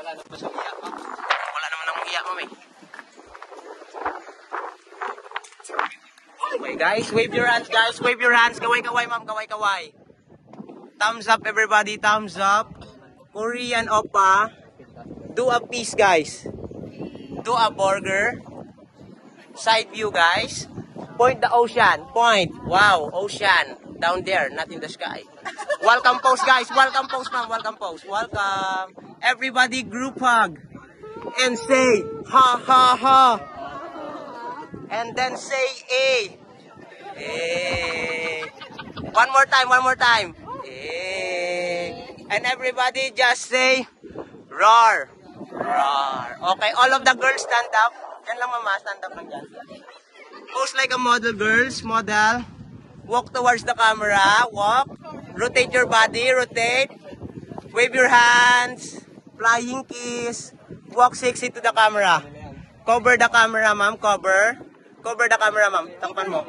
Wala naman sa iya, ma'am. Wala naman akong iya, ma'am, eh. Okay, guys. Wave your hands, guys. Wave your hands. Kaway-kaway, ma'am. Kaway-kaway. Thumbs up, everybody. Thumbs up. Korean oppa. Do a piece, guys. Do a burger. Side view, guys. Point the ocean. Point. Wow, ocean. Down there, not in the sky. Welcome pose, guys. Welcome pose, ma'am. Welcome pose. Welcome. Everybody group hug. And say, ha, ha, ha. And then say, eh. Eh. One more time, one more time. Eh. And everybody just say, roar. Roar. Okay, all of the girls stand up. Yan lang, mama. Stand up lang dyan. Pose like a model, girls. Model. Walk towards the camera. Walk. Rotate your body. Rotate. Wave your hands. Flying kiss. Walk sexy to the camera. Cover the camera, ma'am. Cover. Cover the camera, ma'am. Takpan mo.